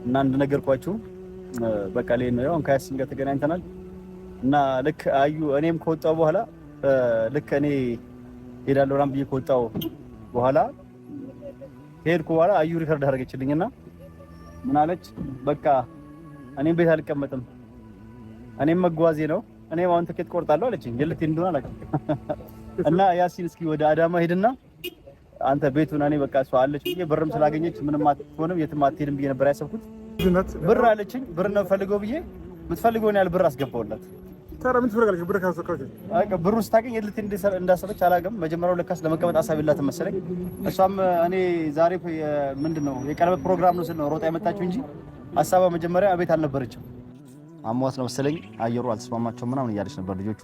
እና እንደነገርኳችሁ በቃ ላይ ነው አሁን ከያሲን ጋር ተገናኝተናል እና ልክ አዩ እኔም ከወጣው በኋላ ልክ እኔ ሄዳለሁ ራም ብዬ ከወጣው በኋላ ሄድኩ በኋላ አዩ ሪከርድ አደረገችልኝና ምን አለች በቃ እኔም ቤት አልቀመጥም እኔም መጓዜ ነው እኔም አሁን ትኬት ቆርጣለሁ አለችኝ የልት እንደሆነ አላውቅም እና ያሲን እስኪ ወደ አዳማ ሄድና አንተ ቤቱን እኔ በቃ እሷ አለች ብዬ ብርም ስላገኘች ምንም አትሆንም የትም አትሄድም ብዬ ነበር ያሰብኩት ብር አለችኝ ብር ነው ፈልገው ብዬ የምትፈልገውን ያህል ብር አስገባውላት ታራ ምን ትፈልጋለች ብር ካሰከረች አይ ብሩ ስታገኝ የልት እንዳሰበች አላውቅም መጀመሪያው ለካስ ለመቀመጥ ሐሳብ የላትም መሰለኝ እሷም እኔ ዛሬ ምንድነው የቀለበት ፕሮግራም ነው ስለ ሮጣ የመጣችው እንጂ ሐሳቧ መጀመሪያ ቤት አልነበረችም አሟት ነው መሰለኝ አየሩ አልተስማማቸውም ምናምን እያለች ነበር ልጆቹ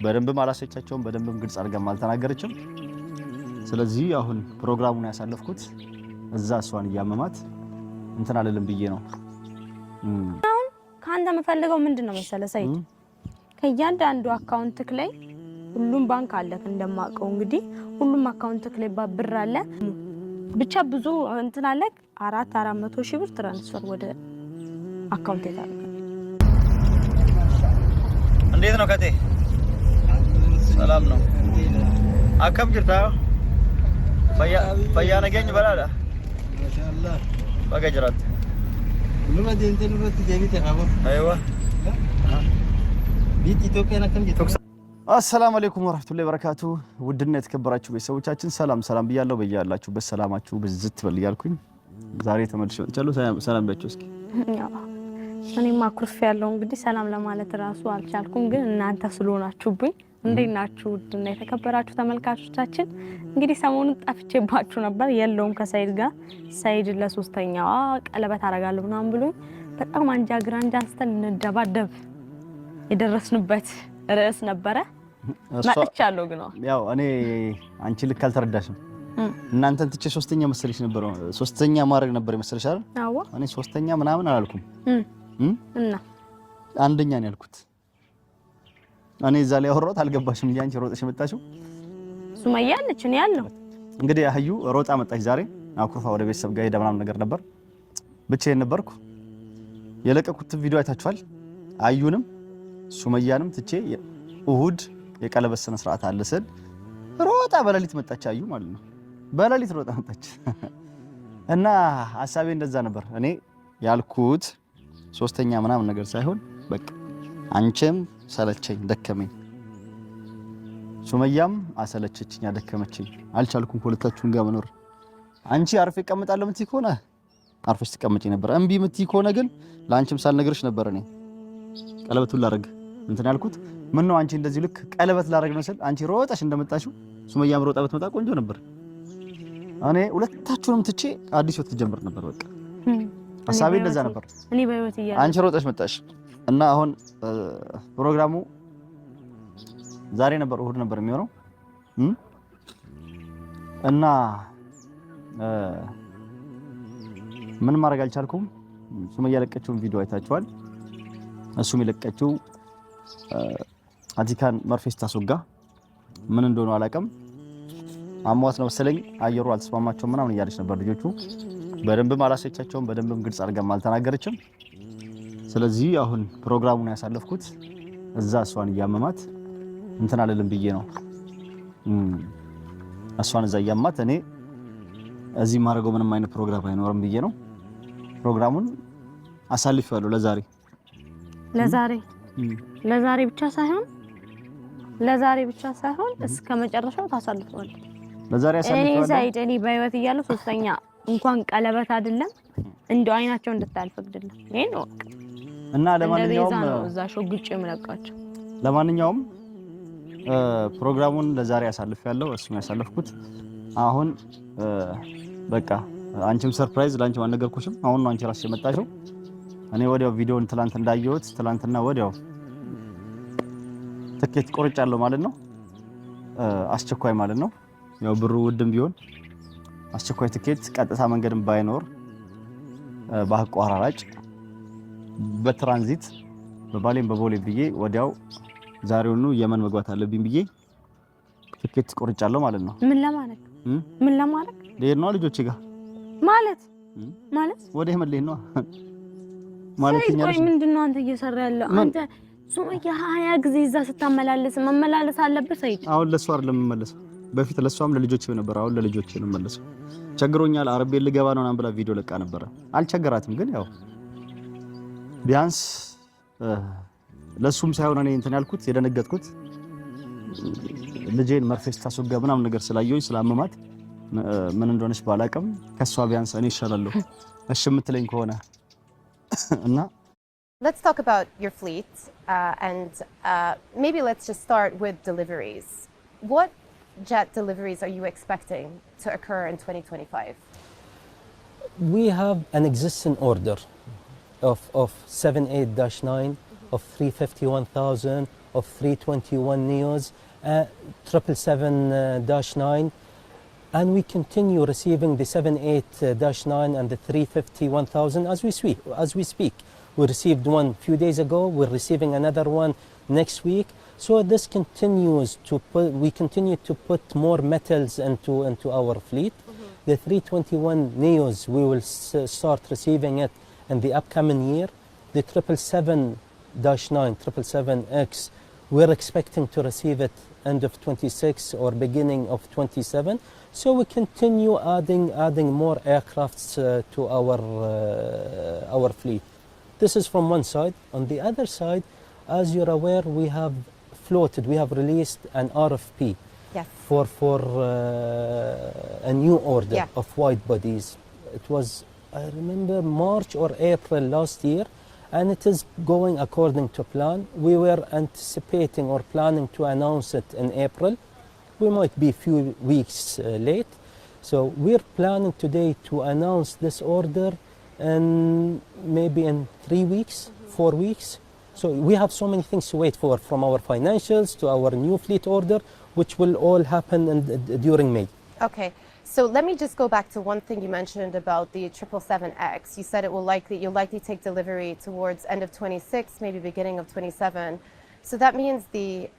በደንብም አላሰቻቸውም በደንብም ግልጽ አድርጋም አልተናገረችም ስለዚህ አሁን ፕሮግራሙን ያሳለፍኩት እዛ እሷን እያመማት እንትን አለልም ብዬ ነው አሁን ካንተ መፈልገው ምንድነው መሰለ ሰይድ ከእያንዳንዱ አካውንትክ ላይ ሁሉም ባንክ አለክ እንደማቀው እንግዲህ ሁሉም አካውንትክ ላይ ብር አለ ብቻ ብዙ እንትን አለክ 400 ሺህ ብር ትራንስፈር ወደ አካውንት ይታረጋል እንዴት ነው ከቴ ሰላም ነው አከም ጅርታ ፈያ ነገኝ በላላ ማሻአላህ በገጅራት ኑመ ዲንቴ ኑመት ጀቢተ አቦ አይዋ ቢት ኢትዮጵያ ነከም ጅቶ አሰላሙ አለይኩም ወራህመቱላሂ ወበረካቱ ውድና የተከበራችሁ ቤተሰቦቻችን ሰላም ብያለሁ በያላችሁበት ሰላማችሁ ብዝት በል ያልኩኝ ዛሬ ተመልሼ መጥቻለሁ ሰላም ባችሁ እስኪ እኔማ ኩርፍ ያለው እንግዲህ ሰላም ለማለት ራሱ አልቻልኩም ግን እናንተ ስለሆናችሁብኝ እንዴት ናችሁ ውድና የተከበራችሁ ተመልካቾቻችን እንግዲህ ሰሞኑን ጠፍቼባችሁ ነበር የለውም ከሰይድ ጋር ሰይድ ለሶስተኛዋ ቀለበት አረጋለሁ ምናምን ብሎኝ በጣም አንጃ ግራንጃ አንስተን እንደባደብ የደረስንበት ርዕስ ነበረ መጥቻለሁ ግን ያው እኔ አንቺ ልክ አልተረዳሽም እናንተን ትቼ ሶስተኛ መሰለሽ ነበር ሶስተኛ ማድረግ ነበር መሰለሽ አይደል አዎ እኔ ሶስተኛ ምናምን አላልኩም እና አንደኛ ነው ያልኩት እኔ እዛ ላይ አወራሁት አልገባሽም እንዴ አንቺ ሮጠሽ መጣሽው ሱመያ አለች እኔ ያለው እንግዲህ አህዩ ሮጣ መጣች ዛሬ አኩርፋ ወደ ቤተሰብ ጋር ሄዳ ምናምን ነገር ነበር ብቻዬን ነበርኩ የለቀኩት ቪዲዮ አይታችኋል አዩንም ሱመያንም ትቼ እሁድ የቀለበት ስነ ስርዓት አለ ስል ሮጣ በሌሊት መጣች አዩ ማለት ነው በሌሊት ሮጣ መጣች እና ሐሳቤ እንደዛ ነበር እኔ ያልኩት ሶስተኛ ምናምን ነገር ሳይሆን በቃ አንቺም ሰለቸኝ ደከመኝ ሱመያም አሰለቸችኝ አደከመችኝ አልቻልኩም ሁለታችሁን ጋር መኖር አንቺ አርፌ እቀመጣለሁ ምትይ ከሆነ አርፈሽ ተቀመጪ ነበር እምቢ ምትይ ከሆነ ግን ላንቺም ሳልነግርሽ ነበር እኔ ቀለበቱን ላረግ እንትን ያልኩት ምን ነው አንቺ እንደዚህ ልክ ቀለበት ላረግ ነው ስል አንቺ ሮጣሽ እንደመጣሽው ሱመያም ሮጣ በትመጣ ቆንጆ ነበር እኔ ሁለታችሁንም ትቼ አዲስ ወጥ ጀምር ነበር በቃ ሐሳቤ እንደዛ ነበር እኔ በህይወት ይያል አንቺ ሮጣሽ መጣሽ እና አሁን ፕሮግራሙ ዛሬ ነበር እሁድ ነበር የሚሆነው እና ምን ማድረግ አልቻልኩም ሱመያ የለቀችውን ቪዲዮ አይታችኋል እሱም የለቀችው አዚካን መርፌስ ታስወጋ ምን እንደሆነ አላውቅም አሟት ነው መሰለኝ አየሩ አልተስማማቸውም ምናምን እያለች ነበር ልጆቹ በደንብም አላሰቻቸውም በደንብም ግልጽ አድርጋም አልተናገረችም ስለዚህ አሁን ፕሮግራሙን ያሳለፍኩት እዛ እሷን እያመማት እንትን አለልም ብዬ ነው እሷን እዛ እያመማት እኔ እዚህ ማድረገው ምንም አይነት ፕሮግራም አይኖርም ብዬ ነው ፕሮግራሙን አሳልፌዋለሁ ለዛሬ ብቻ ሳይሆን እስከ መጨረሻው ታሳልፈዋል ለዛሬ አሳልፈዋል እኔ ሰይድ እኔ በህይወት እያለሁ ሶስተኛ እንኳን ቀለበት አይደለም እንደው አይናቸው እንድታልፈግድልኝ ይሄ ነው እና ለማንኛውም እዛ ሾግጬ መለቃቸው ለማንኛውም ፕሮግራሙን ለዛሬ አሳልፌያለሁ እሱን ያሳለፍኩት አሁን በቃ አንቺም ሰርፕራይዝ ላንቺ ማነገርኩሽም አሁን ነው አንቺ ራስሽ የመጣሽው እኔ ወዲያው ቪዲዮን ትላንት እንዳየሁት ትላንትና ወዲያው ትኬት ቆርጫለሁ ማለት ነው አስቸኳይ ማለት ነው ያው ብሩ ውድም ቢሆን አስቸኳይ ትኬት ቀጥታ መንገድም ባይኖር በአቋራጭ በትራንዚት በባሌም በቦሌ ብዬ ወዲያው ዛሬውኑ የመን መግባት አለብኝ ብዬ ትኬት ቆርጫለሁ ማለት ነው ምን ለማድረግ ልሄድ ነው ልጆቼ ጋር ማለት ማለት ወዴት መልህ ነው ማለት ነው ምንድነው አንተ እየሰራ ያለው አንተ ሱመያ 20 ጊዜ እዛ ስታመላለስ መመላለስ አለበት ሰይድ አሁን ለሷ አይደለም መመለሰው በፊት ለሷም ለልጆች ነበር አሁን ለልጆች ነው መመለሰው ቸግሮኛል አረብ ቤት ልገባ ነው ምናምን ብላ ቪዲዮ ለቃ ነበር አልቸገራትም ግን ያው ቢያንስ ለሱም ሳይሆን እኔ እንትን ያልኩት የደነገጥኩት ልጄን መርፌስ ታስወጋ ምናምን ነገር ስላየሁኝ ስላመማት ምን እንደሆነች ባላቀም ከሷ ቢያንስ እኔ ይሻላለሁ እሺ የምትለኝ ከሆነ እና Let's talk about your fleet and maybe let's just start with deliveries. What jet deliveries are you expecting to occur in 2025? We have an existing order of 78-9, of 351,000, of 321 Neos, 777-9, and we continue receiving the 78-9 and the 351,000 as we speak. We received one a few days ago. We're receiving another one next week. So this continues we continue to put more metals into our fleet. The 321 Neos, we will start receiving it in the upcoming year. The 777-9, 777X, we're expecting to receive it end of 26 or beginning of 27. So we continue adding more aircrafts to our fleet. This is from one side. On the other side, as you're aware, we have released an RFP for a new order of wide bodies. It was, I remember, March or April last year, and it is going according to plan. We were anticipating or planning to announce it in April. We might be a few weeks late. So we're planning today to announce this order and maybe in 3 weeks, 4 weeks. So we have so many things to wait for, from our financials to our new fleet order, which will all happen during May. Okay, so let me just go back to one thing you mentioned about the 777X. You said you'll likely take delivery towards end of 26, maybe beginning of 27. So that means the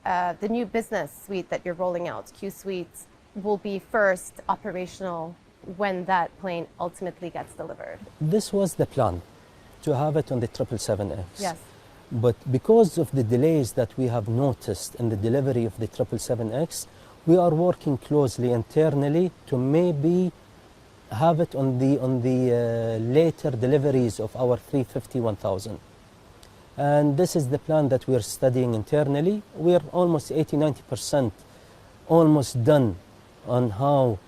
new business suite that you're rolling out, Q Suite, will be first operational when that plane ultimately gets delivered. This was the plan, to have it on the 777X. Yes. But because of the delays that we have noticed in the delivery of the 777X, we are working closely internally to maybe have it on the later deliveries of our 351,000. And this is the plan that we're studying internally. We're almost 80-90% almost done on how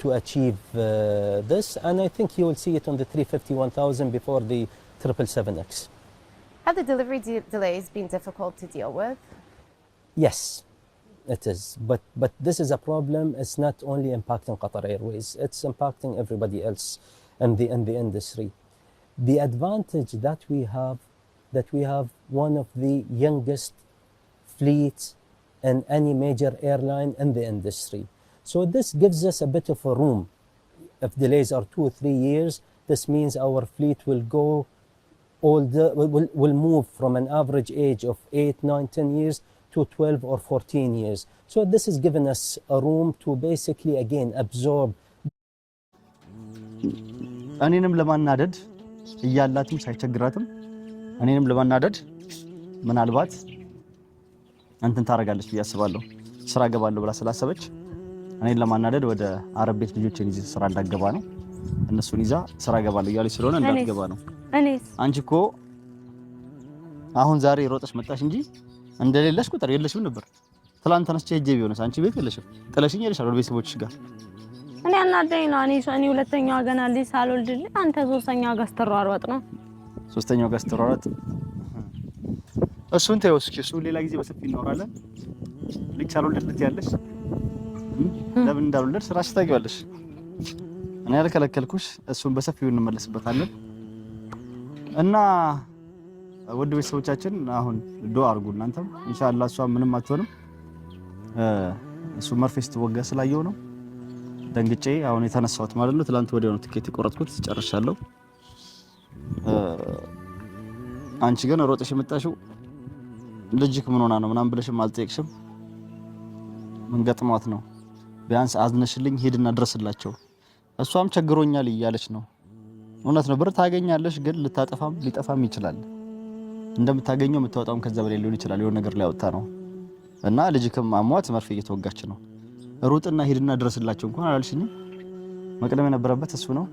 to achieve this, and I think you will see it on the 351,000 before the 777X. Have the delivery delays been difficult to deal with? Yes, it is. But this is a problem. It's not only impacting Qatar Airways. It's impacting everybody else in the industry. The advantage that we have one of the youngest fleets in any major airline in the industry. So this gives us a bit of a room. If delays are 2 or 3 years, this means our fleet will go will move from an average age of 8, 9, 10 years to 12 or 14 years. So this has given us a room to basically again absorb. እኔንም ለማናደድ እያላትም ሳይቸግራትም እኔንም ለማናደድ ምናልባት እንትን ታረጋለች ብዬ አስባለሁ ስራ ገባለሁ ብላ ስላሰበች እኔን ለማናደድ ወደ አረብ ቤት ልጆችን ይዘ ስራ እንዳገባ ነው እነሱን ይዛ ስራ ገባለሁ እያለች ስለሆነ እንዳትገባ ነው እኔስ አንቺ እኮ አሁን ዛሬ ሮጠሽ መጣሽ እንጂ እንደሌለሽ ቁጥር የለሽም ነበር ትላንት ተነስቼ ሄጄ ቢሆንስ አንቺ ቤት የለሽም ጥለሽኝ ሄደሻል ወደ ቤተሰቦችሽ ጋር እኔ አናደኝ ነው እኔ ሁለተኛው ገና ልጅ ሳልወልድልኝ አንተ ሶስተኛው ጋር ስትሯሯጥ ነው ሶስተኛው ጋር ስትሯሯጥ እሱን ተይው እስኪ እሱ ሌላ ጊዜ በሰፊ እናወራለን ልጅ ሳልወልድልት ያለሽ ለምን እንዳልወለድሽ ራስሽ ታውቂዋለሽ እኔ ያልከለከልኩሽ እሱን በሰፊው እንመለስበታለን እና ውድ ቤተሰቦቻችን አሁን ዱአ አድርጉ እናንተም ኢንሻአላህ እሷ ምንም አትሆንም እሱ መርፌስ ተወጋ ስላየው ነው ደንግጬ አሁን የተነሳሁት ማለት ነው ትላንት ወዲያው ነው ትኬት የቆረጥኩት ጨርሻለሁ አንቺ ግን ሮጠሽ የመጣሽው ልጅክ ምን ሆና ነው ምናምን ብለሽም አልጠየቅሽም ምን ገጥሟት ነው ቢያንስ አዝነሽልኝ ሄድና ድረስላቸው እሷም ቸግሮኛል እያለች ነው እውነት ነው ብር ታገኛለሽ፣ ግን ልታጠፋም ሊጠፋም ይችላል። እንደምታገኘው የምታወጣውም ከዛ በላይ ሊሆን ይችላል። የሆነ ነገር ላይ አውጥታ ነው እና ልጅክም አሟት መርፌ እየተወጋች ነው። ሩጥና ሂድና ድረስላቸው እንኳን አላልሽኝም? መቅደም የነበረበት እሱ ነው።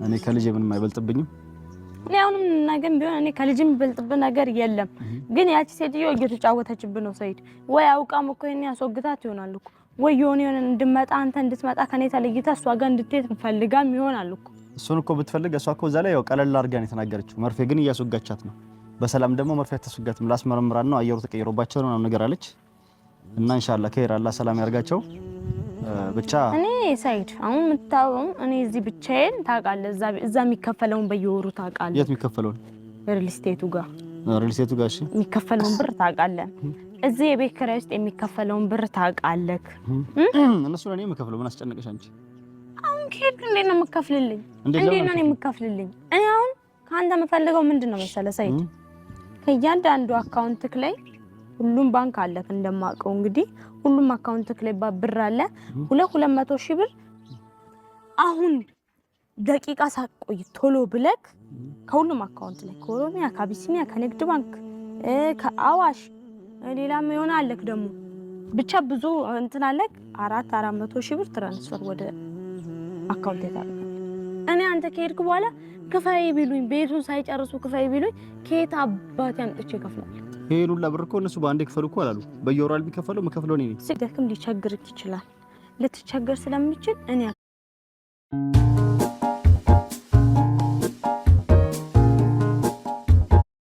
እኔ ከልጅ ምንም አይበልጥብኝም። እኔ አሁንም ነገም ቢሆን እኔ ከልጅ የሚበልጥብኝ ነገር የለም። ግን ያቺ ሴትዮ እየተጫወተችብን ነው ሰይድ። ወይ አውቃም እኮ እኔ ያስወግታት ይሆናል እኮ ወይ የሆነ እንድመጣ አንተ እንድትመጣ ከኔ ተለይታ እሷ ጋር እንድትሄድ ፈልጋም ይሆናል እኮ። እሱን እኮ ብትፈልግ እሷ እኮ እዛ ላይ ያው ቀለል አድርጋ ነው የተናገረችው። መርፌ ግን እያስወጋቻት ነው። በሰላም ደግሞ መርፌ አታስወጋትም። ላስመረምራን ነው አየሩ ተቀይሮባቸው ነው ነገር አለች። እና ኢንሻአላህ ከይር አላህ ሰላም ያርጋቸው። ብቻ እኔ ሰይድ አሁን የምታውቀው እኔ እዚህ ብቻዬን ታውቃለህ፣ እዛ የሚከፈለውን በየወሩ ታውቃለህ። የት የሚከፈለውን? ሪል ስቴቱ ጋር እሺ የሚከፈለውን ብር ታውቃለህ። እዚህ የቤት ኪራይ ውስጥ የሚከፈለውን ብር ታውቃለህ። እነሱ ለኔ የምከፍለው ምን አስጨነቀሽ አንቺ? አሁን ከሄድክ እንዴት ነው የምከፍልልኝ? እንዴት ነው የምከፍልልኝ? እኔ አሁን ከአንተ የምፈልገው ምንድነው መሰለህ ሰይድ፣ ከእያንዳንዱ አካውንትክ ላይ ሁሉም ባንክ አለክ እንደማውቀው እንግዲህ ሁሉም አካውንትክ ላይ ብር አለ 200 ሺህ ብር አሁን ደቂቃ ሳቆይ ቶሎ ብለክ ከሁሉም አካውንት ላይ ከኦሮሚያ፣ ከአቢሲኒያ፣ ከንግድ ባንክ፣ ከአዋሽ ሌላም የሆነ አለክ ደግሞ ብቻ ብዙ እንትን አለክ 400 ሺህ ብር ትራንስፈር ወደ አካውንት ታደርጋለህ። እኔ አንተ ከሄድክ በኋላ ክፈይ ቢሉኝ ቤቱን ሳይጨርሱ ክፈይ ቢሉኝ ከየት አባቴ አምጥቼ እከፍላለሁ? ይሄን ሁላ ብር እኮ እነሱ በአንዴ ክፈሉ እኮ አላሉ። በየወሩ ቢከፈለው መከፍለው እኔ ነኝ። ሲደክም ሊቸግርክ ይችላል። ልትቸገር ስለምችል እኔ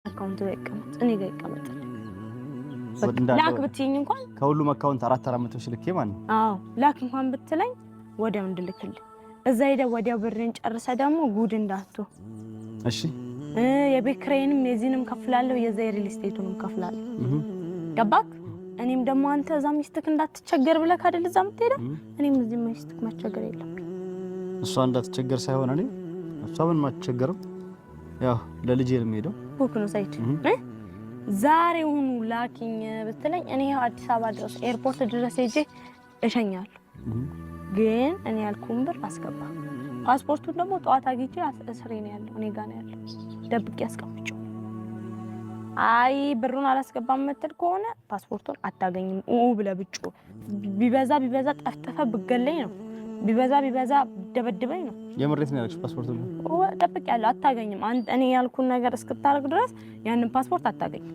አካውንት ላይ ይቀመጥ፣ እኔ ጋር ይቀመጥ። ላክ ብትይኝ እንኳን ከሁሉም አካውንት 400 ሺህ ልኬ ማለት ነው። አዎ ላክ እንኳን ብትለኝ ወዲያው እንድልክልህ እዛ ሄደህ ወዲያው ብርን ጨርሰህ ደግሞ ጉድ እንዳትቶ። እሺ የቤት ኪራይንም የዚህንም ከፍላለሁ፣ የዛ የሪል ስቴቱንም ከፍላለሁ። ገባክ? እኔም ደግሞ አንተ እዛ ሚስትክ እንዳትቸገር ብለህ አይደል እዛ የምትሄደው? እኔም እዚህ ሚስትክ መቸገር የለም። እሷ እንዳትቸገር ሳይሆን እኔ እሷ ምን ማትቸገርም ያው ለልጄ ነው የምሄደው። ፎክ ነው ሳይት ዛሬውኑ ላኪኝ ብትለኝ እኔ አዲስ አበባ ድረስ ኤርፖርት ድረስ ሄጄ እሸኛለሁ። ግን እኔ ያልኩን ብር አስገባ። ፓስፖርቱን ደግሞ ጠዋት አግኝቼ እስሬ ነው ያለው፣ እኔ ጋር ነው ያለው፣ ደብቄ አስቀምጬው። አይ ብሩን አላስገባም የምትል ከሆነ ፓስፖርቱን አታገኝም ብለህ ብጮ ቢበዛ ጠፍጥፈህ ብገለኝ ነው፣ ቢበዛ ደበድበኝ ነው። የምሬት ነው ያልኩሽ። ፓስፖርቱን ደብቄያለሁ፣ አታገኝም። እኔ ያልኩን ነገር እስክታረግ ድረስ ያንን ፓስፖርት አታገኝም።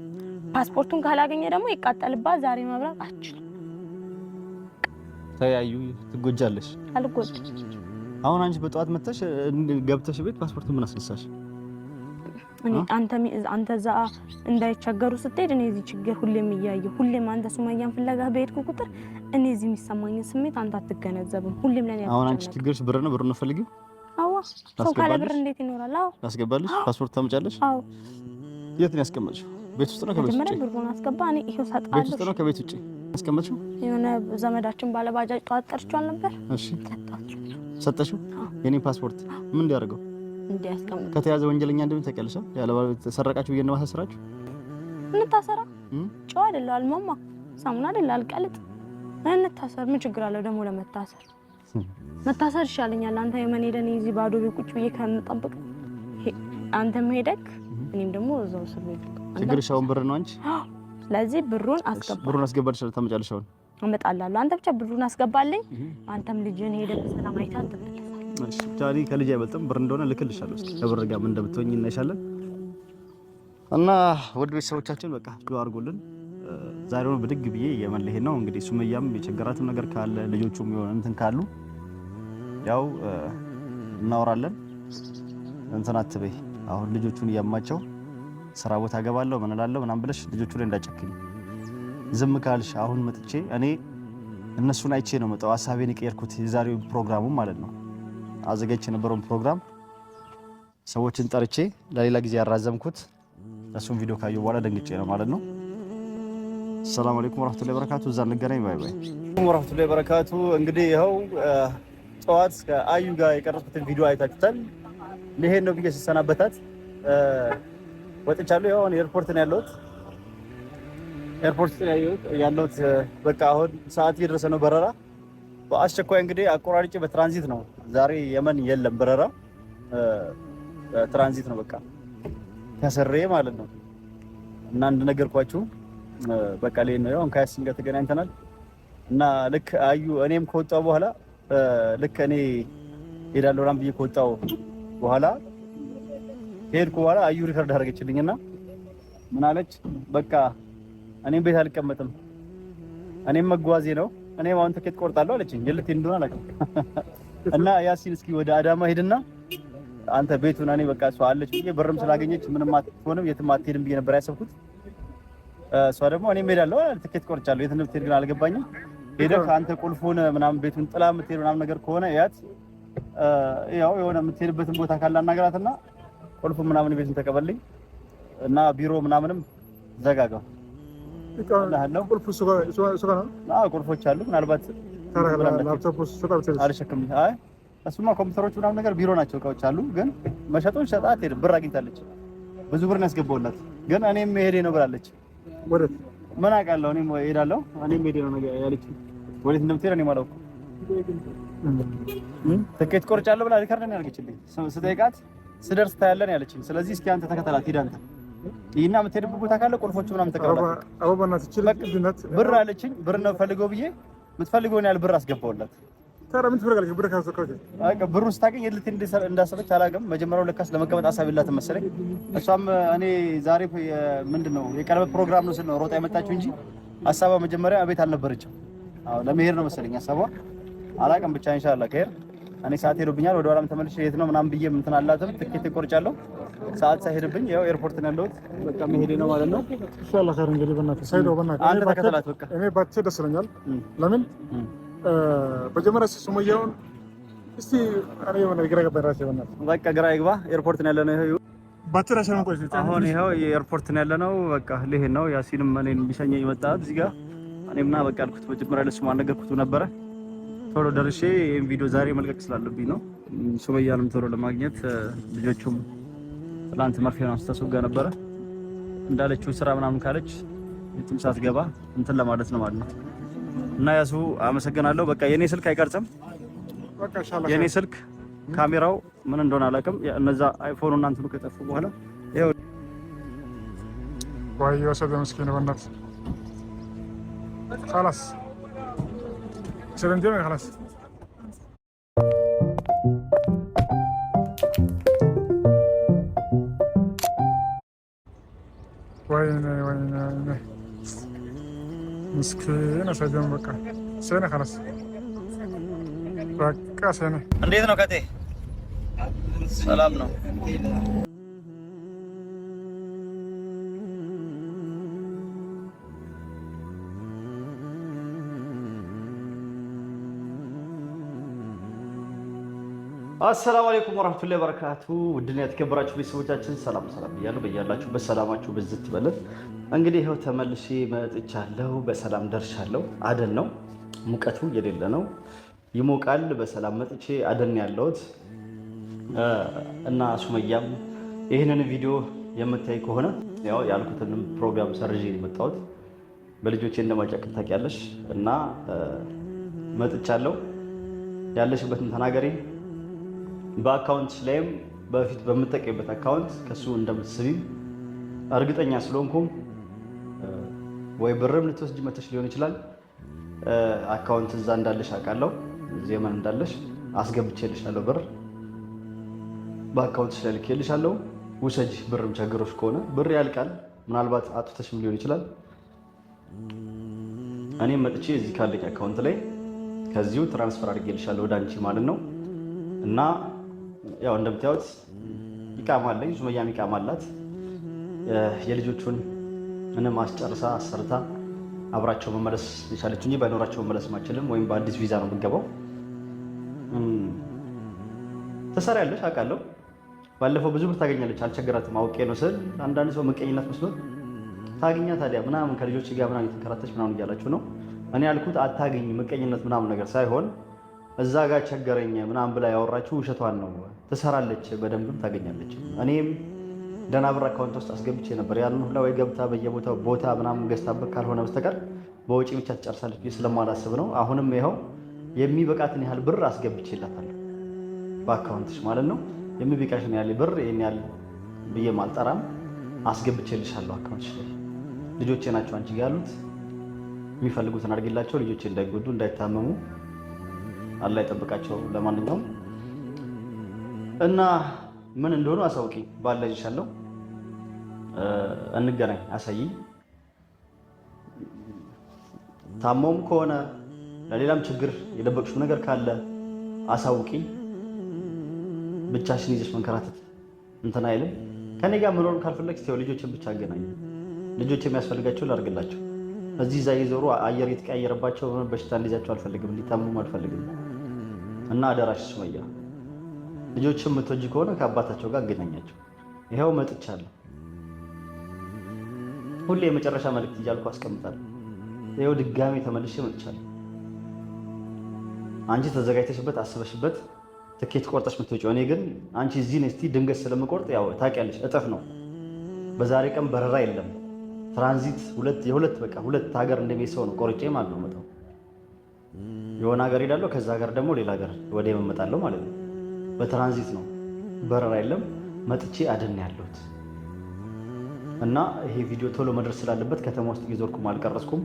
ፓስፖርቱን ካላገኘ ደግሞ ይቃጠልባት፣ ዛሬ መብራት አትችልም። ተያዩ ትጎጃለሽ። አልጎድም። አሁን አንቺ በጠዋት መጥተሽ ገብተሽ ቤት ፓስፖርቱን ምን አስነሳሽ? እኔ አንተ እዛ እንዳይቸገሩ ስትሄድ እኔ እዚህ ችግር ሁሌም እያየሁ ሁሌም አንተ ሱመያን ፍለጋ በሄድኩ ቁጥር እኔ እዚህ የሚሰማኝን ስሜት አንተ አትገነዘብም። ሁሌም ለኔ አሁን አንቺ ችግርሽ ብር ነው። ብር ነው ፈልጊው። አዎ ሰው ካለ ብር እንዴት ይኖራል? አዎ ያስገባልሽ። ፓስፖርት ታመጫለሽ? አዎ። የት ነው ያስቀመጥሽው? ቤት ውስጥ ነው ከቤት ውጭ? መጀመሪያ ብሩን አስገባ። እኔ ይሄው ሰጣለሁ። ቤት ውስጥ ነው ከቤት ውጭ ያስቀመጥሽው? የሆነ ዘመዳችን ባለባጃጅ ጠዋት ጠርቻለሁ ነበር። እሺ ሰጠሽው? የኔ ፓስፖርት ምን እንዲያደርገው? እንዲያስቀምጥ ከተያዘ ወንጀለኛ እንደምን ታውቂያለሽ? ያለ ተሰረቃችሁ ብዬ ነው ማሰራችሁ። እንታሰራ ጨዋ አይደለም አልማማ ሳሙና አይደለም አልቀልጥ እንታሰር። ምን ችግር አለው ደግሞ ለመታሰር? መታሰር ይሻለኛል። አንተ የመን ሄደን እዚህ ባዶ ቤት ቁጭ ብዬ ከምንጠብቅ አንተም ሄደክ እኔም ደግሞ እዛው እስር ቤት ችግርሽ አሁን ብር ነው አንቺ። ስለዚህ ብሩን አስገባ። ብሩን አስገባልሽ ታመጫለሽ? አሁን አመጣላለሁ። አንተ ብቻ ብሩን አስገባልኝ። አንተም ልጅን ሄደህ በሰላም አይታት ትመለሳለህ። እሺ ታሪ ከልጅ አይበልጥም። ብር እንደሆነ ልክልሻለሁ። ከብር ጋር ምን እንደምትሆኝ እናይሻለን። እና ወድ ቤተሰቦቻችን በቃ ዱአ አድርጎልን ዛሬውን ብድግ ብዬ የመን ልሄድ ነው። እንግዲህ ሱመያም የቸገራትም ነገር ካለ ልጆቹም የሆነ እንትን ካሉ ያው እናወራለን። እንትን አትበይ። አሁን ልጆቹን እያማቸው ስራ ቦታ ገባለሁ ምን እላለሁ ምናምን ብለሽ ልጆቹ ላይ እንዳጨክኝ። ዝም ካልሽ አሁን መጥቼ እኔ እነሱን አይቼ ነው መጣው ሐሳቤን የቀየርኩት። የዛሬው ፕሮግራሙ ማለት ነው አዘጋጅቼ የነበረውን ፕሮግራም ሰዎችን ጠርቼ ለሌላ ጊዜ ያራዘምኩት እሱን ቪዲዮ ካየሁ በኋላ ደንግጬ ነው ማለት ነው። ሰላም አለይኩም ወራህመቱላሂ ወበረካቱ። እዛ እንገናኝ። ባይ ባይ ወራህመቱላሂ ወበረካቱ። እንግዲህ ይኸው ጠዋት ከአዩ ጋር የቀረጽኩትን ቪዲዮ አይታችሁታል። ልሄድ ነው ብዬ ስሰናበታት ወጥቻለሁ። ያው ኤርፖርት ነው ያለሁት። ኤርፖርት ላይ ያለሁት በቃ አሁን ሰዓት እየደረሰ ነው በረራ። በአስቸኳይ እንግዲህ አቆራርጬ በትራንዚት ነው ዛሬ የመን የለም በረራ። ትራንዚት ነው በቃ ተሰሬ ማለት ነው። እና እንደነገርኳችሁ በቃ ላይ ነው አሁን ከያሲን ጋር ተገናኝተናል። እና ልክ አዩ እኔም ከወጣው በኋላ ልክ እኔ ሄዳለሁ ራም ብዬ ከወጣው በኋላ ሄድኩ በኋላ አዩ ሪከርድ አደረገችልኝና ምን አለች? በቃ እኔም ቤት አልቀመጥም፣ እኔም መጓዜ ነው፣ እኔም አሁን ትኬት ቆርጣለሁ አለችኝ። የልት እንደሆነ አላውቅም። እና ያሲን እስኪ ወደ አዳማ ሄድና አንተ ቤቱን እኔ በቃ እሷ አለች ብዬ ብርም ስላገኘች ምንም አትሆንም የትም አትሄድም ብዬ ነበር ያሰብኩት። እሷ ደግሞ እኔም ሄዳለሁ ትኬት ቆርጫለሁ፣ የት እንደምትሄድ ግን አልገባኝም። ሄደህ አንተ ቁልፉን ምናምን ቤቱን ጥላ የምትሄድ ምናምን ነገር ከሆነ ያት ያው የሆነ የምትሄድበትን ቦታ ካለ አናገራትና ቁልፉን ምናምን ቤቱን ተቀበልኝ እና ቢሮ ምናምንም ዘጋጋው እላለሁ። ቁልፎች አሉ ምናልባት አልሸክም። አይ እሱማ ኮምፒውተሮች ምናምን ነገር ቢሮ ናቸው፣ እቃዎች አሉ። ግን መሸጡን ሸጣ አትሄድም። ብር አግኝታለች፣ ብዙ ብር ነው ያስገባውላት። ግን እኔም ሄዴ ነው ብላለች። ወዴት ምን አውቃለሁ? እኔም እሄዳለሁ፣ እኔም ሄዴ ነው ያለች። ወዴት እንደምትሄድ እኔ ማለት ትኬት ቆርጫለሁ ብላ ሪከርድ ነው ያደረገችልኝ። ስጠይቃት ስደርስ ታያለህ ነው ያለችኝ። ስለዚህ እስኪ አንተ ተከተላት፣ ሂድ አንተ ይሄና የምትሄድበት ቦታ ካለ ቁልፎቹ ምናምን ተቀበላት። አበባናት ብር አለችኝ። ብር ነው ፈልገው ብዬ የምትፈልገውን ያህል ብር አስገባውላት። ታዲያ ምን ትፈልጋለች? ብር ካሰከረች አይ ብሩን ስታገኝ የት ልትሄድ እንዳሰበች አላውቅም። መጀመሪያው ለካስ ለመቀመጥ ሀሳብ የላትም መሰለኝ። እሷም እኔ ዛሬ ምንድነው የቀለበት ፕሮግራም ነው ስል ነው ሮጣ የመጣችው እንጂ ሀሳቧ መጀመሪያ ቤት አልነበረችም። አዎ ለመሄድ ነው መሰለኝ ሀሳቧ፣ አላውቅም። ብቻ ኢንሻአላህ ከሄድ እኔ ሰዓት ሄዶብኛል። ወደ ኋላም ተመልሼ የት ነው ምናምን ብዬ እንትን አላትም። ትኬት ቆርጫለሁ፣ ሰዓት ሳይሄድብኝ ያው ኤርፖርት ነው ያለሁት። በቃ መሄዴ ነው ማለት ነው። ኢንሻአላህ ከር እንግዲህ በእናትህ ሳይዶ በእናትህ አንተ ተከተላት። በቃ እኔ ባትቼ ደስ ይለኛል። ለምን በጀመረ ሱመያውን እስቲ እኔ የሆነ ግራ ገባኝ ራሴ በእናትህ። በቃ ግራ ይግባ። ኤርፖርት ነው ያለነው። ይሄው ባትቼ ራሴ ነው ቆይ አሁን ይሄው የኤርፖርት ነው ያለነው። በቃ ልሄድ ነው። ያሲንም እኔን ቢሸኘኝ መጣ እዚህ ጋር። እኔምና በቃ አልኩት መጀመሪያ ለሱ ማነገርኩት ነበረ። ቶሎ ደርሼ ይሄን ቪዲዮ ዛሬ መልቀቅ ስላለብኝ ነው። ሱመያንም ቶሎ ለማግኘት ልጆቹም ትናንት መርፌን አስተሰውጋ ነበረ እንዳለችው ስራ ምናምን ካለች የትም ሳትገባ እንትን ለማለት ነው ማለት ነው። እና ያሱ አመሰግናለሁ። በቃ የኔ ስልክ አይቀርጽም። በቃ ኢንሻአላህ የኔ ስልክ ካሜራው ምን እንደሆነ አላውቅም። እነዛ አይፎን እና እንትኑ ከጠፉ በኋላ ይሄው ወይ ወሰደ መስኪን በእናትህ خلاص سلمتني خلاص وين مسكين سجن بقى سنة خلاص بقى سنة እንዴት ነው ከቴ? ሰላም ነው። አሰላሙ አለይኩም ወራህመቱላሂ ወበረካቱ። ውድና የተከበራችሁ ቤተሰቦቻችን ሰላም ሰላም ብያለሁ። በያላችሁበት ሰላማችሁ ብዝት ይበል። እንግዲህ ይኸው ተመልሼ መጥቻለሁ። በሰላም ደርሻለሁ። አደን ነው፣ ሙቀቱ የሌለ ነው፣ ይሞቃል። በሰላም መጥቼ አደን ያለሁት እና ሱመያም ይህንን ቪዲዮ የምታይ ከሆነ ያው ያልኩትን ፕሮግራም ሰርዤ የመጣሁት በልጆቼ እንደማጨቅት ታውቂያለሽ። እና መጥቻለሁ። ያለሽበትን ተናገሪ። በአካውንት ላይም በፊት በምትጠቀምበት አካውንት ከሱ እንደምትስቢም እርግጠኛ ስለሆንኩም ወይ ብርም ልትወስጂ መተሽ ሊሆን ይችላል። አካውንት እዛ እንዳለሽ አውቃለሁ፣ ዜማን እንዳለሽ አስገብቼልሻለሁ። ብር በአካውንትሽ ላይ ልኬልሻለሁ። ውሰጂ። ብርም ቸግሮሽ ከሆነ ብር ያልቃል፣ ምናልባት አጥተሽም ሊሆን ይችላል። እኔም መጥቼ እዚህ ካለኝ አካውንት ላይ ከዚሁ ትራንስፈር አድርጌልሻለሁ ወደ አንቺ ማለት ነው። እና ያው እንደምታዩት ኢቃማ አለኝ፣ ሱመያም ኢቃማ አላት። የልጆቹን ምንም አስጨርሳ አሰርታ አብራቸው መመለስ የቻለች እንጂ ባይኖራቸው መመለስ ማችልም፣ ወይም በአዲስ ቪዛ ነው የምትገባው። ትሰሪያለሽ አውቃለሁ። ባለፈው ብዙ ብር ታገኛለች፣ አልቸገራትም። አውቄ ነው ስል አንዳንድ ሰው ምቀኝነት መስሎት ታገኛ ታዲያ ምናምን ከልጆች ጋር ምናምን የተከራተች ምናምን እያላችሁ ነው። እኔ ያልኩት አታገኝ ምቀኝነት ምናምን ነገር ሳይሆን እዛ ጋር ቸገረኝ ምናምን ብላ ያወራችሁ ውሸቷን ነው። ትሰራለች፣ በደንብም ታገኛለች። እኔም ደህና ብር አካውንት ውስጥ አስገብቼ ነበር። ያን ሁላ ወይ ገብታ በየቦታው ቦታ ምናምን ገዝታበት ካልሆነ በስተቀር በውጪ ብቻ ትጨርሳለች ብዬ ስለማላስብ ነው። አሁንም ይኸው የሚበቃትን ያህል ብር አስገብቼላታለሁ በአካውንትሽ ማለት ነው። የሚበቃሽን ያለ ብር ይሄን ያህል ብዬ ማልጠራም አስገብቼልሻለሁ አካውንትሽ ላይ። ልጆቼ ናቸው አንቺ ጋር ያሉት፣ የሚፈልጉትን አድርጊላቸው። ልጆቼ እንዳይጎዱ እንዳይታመሙ አላህ ይጠብቃቸው። ለማንኛውም እና ምን እንደሆነ አሳውቂኝ፣ ባላይሻለሁ። እንገናኝ፣ አሳይኝ። ታሞም ከሆነ ለሌላም ችግር የደበቅሽው ነገር ካለ አሳውቂኝ። ብቻሽን ይዘሽ መንከራተት እንትን አይልም። ከኔ ጋር መኖር ካልፈለግሽ ተው፣ ልጆችን ብቻ አገናኝ። ልጆች የሚያስፈልጋቸው ላድርግላቸው። እዚህ እዛ እየዞሩ አየር የተቀያየረባቸው በሽታ እንዲይዛቸው አልፈልግም፣ እንዲታመሙ አልፈልግም። እና አደራሽ ሱመያ፣ ልጆችን የምትወጂ ከሆነ ከአባታቸው ጋር አገናኛቸው። ይኸው መጥቻለሁ። ሁሌ የመጨረሻ መልእክት እያልኩ አስቀምጣለሁ። ይኸው ድጋሜ ተመልሼ መጥቻለሁ። አንቺ ተዘጋጅተሽበት አስበሽበት ትኬት ቆርጠሽ የምትወጪው፣ እኔ ግን አንቺ እዚህ ነሽ ድንገት ስለምቆርጥ ያው ታውቂያለሽ፣ እጥፍ ነው። በዛሬ ቀን በረራ የለም። ትራንዚት ሁለት ሀገር እንደሚሄድ ሰው ነው ቆርጬ ማለት ነው መጣው። የሆነ ሀገር ሄዳለሁ፣ ከዛ ሀገር ደግሞ ሌላ ሀገር ወደ የመመጣለሁ ማለት ነው። በትራንዚት ነው፣ በረራ የለም። መጥቼ አደን ያለሁት እና ይሄ ቪዲዮ ቶሎ መድረስ ስላለበት ከተማ ውስጥ እየዞርኩም አልቀረስኩም።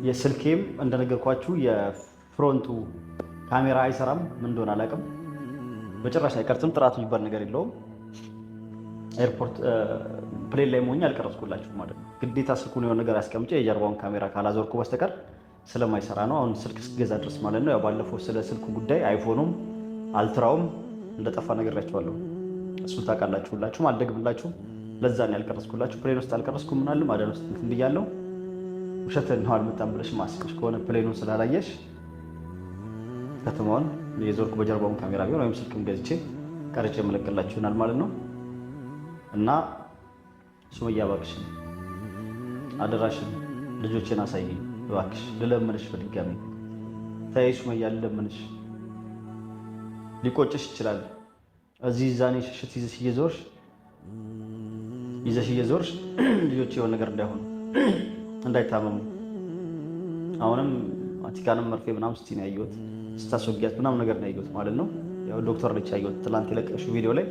የስልኬም እንደነገርኳችሁ የፍሮንቱ ካሜራ አይሰራም፣ ምን እንደሆነ አላውቅም። በጭራሽ አይቀርጽም፣ ጥራት የሚባል ነገር የለውም። ኤርፖርት ፕሌን ላይ መሆኛ አልቀረጽኩላችሁ ማለት ነው። ግዴታ ስልኩን የሆነ ነገር አስቀምጬ የጀርባውን ካሜራ ካላዞርኩ በስተቀር ስለማይሰራ ነው። አሁን ስልክ እስክገዛ ድረስ ማለት ነው። ያው ባለፈው ስለ ስልኩ ጉዳይ አይፎኑም አልትራውም እንደጠፋ ነግሬያችኋለሁ። እሱ ታውቃላችሁ፣ ሁላችሁም አልደግምላችሁም። ለዛ ነው ያልቀረጽኩላችሁ። ፕሌን ውስጥ አልቀረጽኩም ምናልም አደን ውስጥ እንትን ብያለሁ። ውሸትን ነው አልመጣም ብለሽ ማስበሽ ከሆነ ፕሌኑን ስላላየሽ ከተማውን የዞርኩ በጀርባውን ካሜራ ቢሆን ወይም ስልክም ገዝቼ ቀርጬ መለቀላችሁ ይሆናል ማለት ነው። እና ሱመያ እባክሽን አደራሽን ልጆችን አሳይኝ እባክሽ፣ ልለምንሽ በድጋሚ ተይ ሱመያ፣ ልለምንሽ። ሊቆጭሽ ይችላል። እዚህ ዛኔ ሽሽት ይዘሽ እየዞርሽ ልጆች የሆነ ነገር እንዳይሆኑ እንዳይታመሙ። አሁንም አቲካንም መርፌ ምናምን ስትይ ነው ያየሁት፣ ስታስወጊያት ምናምን ነገር ነው ያየሁት ማለት ነው። ያው ዶክተር ልጅ ያየሁት ትላንት የለቀሽው ቪዲዮ ላይ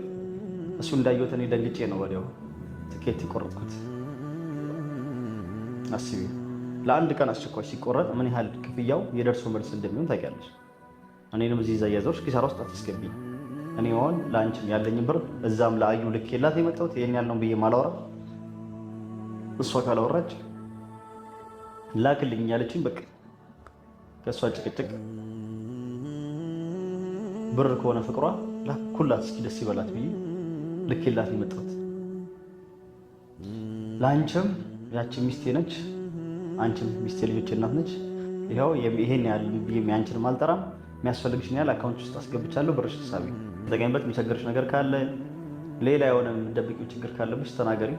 እሱ እንዳየሁት እኔ ደንግጬ ነው ወዲያው ትኬት የቆረጥኩት። አስቢ፣ ለአንድ ቀን አስቸኳይ ሲቆረጥ ምን ያህል ክፍያው የደርሶ መልስ እንደሚሆን ታውቂያለሽ። እኔንም እዚህ እዛ እያዞርሽ ኪሳራ ውስጥ አትስገቢ። እኔ አሁን ለአንቺም ያለኝን ብር እዛም ለአዩ ልኬላት የመጣሁት ይሄን ያልነው ብዬ ማላወራ እሷ ካላወራች ላክልኝ ያለችኝ በቃ ከእሷ ጭቅጭቅ ብር ከሆነ ፍቅሯ ላኩላት እስኪ ደስ ይበላት ብዬ ልኬላት የመጣሁት። ለአንቺም ያቺ ሚስቴ ነች፣ አንቺም ሚስቴ ልጆች እናት ነች። ይኸው ይሄን ያህል ብዬ ያንቺንም አልጠራም። የሚያስፈልግሽን ያህል አካውንት ውስጥ አስገብቻለሁ። ብርሽ ተሳቢ ተጠቀሚበት። የሚቸገርሽ ነገር ካለ ሌላ የሆነ ደብቂው ችግር ካለብሽ ተናገሪ።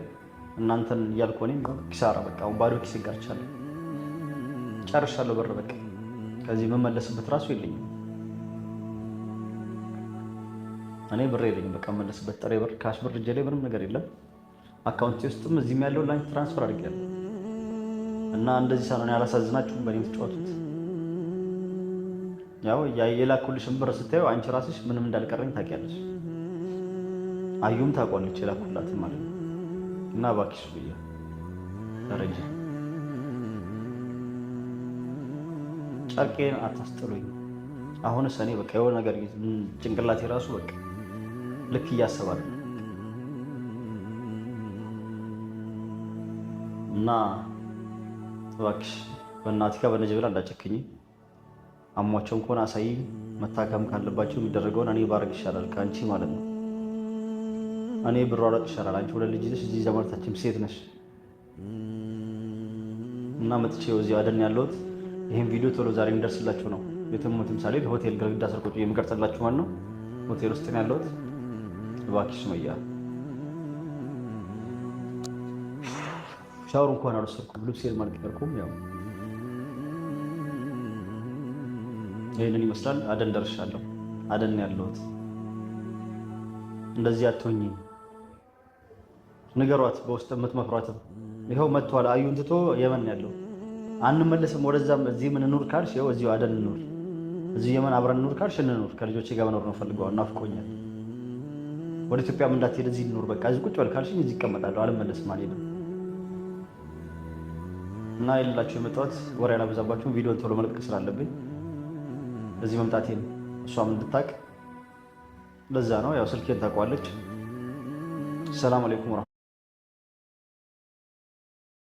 እናንተን እያልኩ እኔም ኪሳራ በቃ አሁን ባዶ ኪስ ጋርቻለሁ፣ ጨርሻለሁ። ብር በቃ ከዚህ የምመለስበት ራሱ የለኝም። እኔ ብር የለኝም በቃ የምመለስበት ጥሬ ብር ካሽ ብር እጄ ላይ ምንም ነገር የለም። አካውንቴ ውስጥም እዚህም ያለው ላንቺ ትራንስፈር አድርጌያለሁ እና እንደዚህ ሳይሆን ያላሳዝናችሁም በእኔ የምትጫወቱት። ያው የላኩልሽን ብር ስታዩ አንቺ ራስሽ ምንም እንዳልቀረኝ ታውቂያለሽ። አዩም ታውቋለች የላኩላትን ማለት ነው። እና እባክሽ ብያ ደረጃ ጨርቄን አታስጥሉኝ። አሁንስ እኔ በቃ የሆነ ነገር ጭንቅላቴ ራሱ በቃ ልክ እያሰባል እና እባክሽ በእናትህ በነጀብላ እንዳጨክኝ። አሟቸውም ከሆነ አሳይኝ። መታከም ካለባቸው የሚደረገውን እኔ ባረግ ይሻላል ከአንቺ ማለት ነው። እኔ ብሯረጥ ይሻላል። አንቺ ሁለት ልጅ ነሽ፣ እዚህ ዘመርታችም ሴት ነሽ እና መጥቼ እዚህ አደን ያለሁት ይሄን ቪዲዮ ቶሎ ዛሬ የሚደርስላችሁ ነው። የትሞትም ሳልሄድ ሆቴል ግድግዳ ስር ቁጭ የምቀርጽላችሁ ማለት ነው። ሆቴል ውስጥ ነው ያለሁት። እባክሽ ሱመያ ሻወር እንኳን አልወሰድኩም፣ ልብሴን አልቀየርኩም። ያው ይሄንን ይመስላል። አደን ደርሻለሁ። አደን ያለሁት እንደዚህ አትሆኚ ንገሯት። በውስጥ የምትመክሯትም ይኸው መጥቷል። አዩን ትቶ የመን ያለው አንመለስም ወደዛም እዚህ ምን እንኑር ካልሽ ይኸው እዚሁ አደን እንኑር፣ እዚህ የመን አብረን እንኑር ካልሽ እንኑር። ከልጆቼ ጋር መኖር ነው ፈልገው ናፍቆኛል። ወደ ኢትዮጵያም እንዳትሄድ እዚህ ልኖር በቃ እዚህ ቁጭ በል ካልሽኝ እዚህ እቀመጣለሁ አልመለስም አልሄድም። እና ይላችሁ የመጣሁት ወሬ አላበዛባችሁም። ቪዲዮን ቶሎ መልቀቅ ስላለብኝ እዚህ መምጣቴን እሷም እንድታቅ ለዛ ነው። ያው ስልኬን ታውቀዋለች። ሰላም አለይኩም።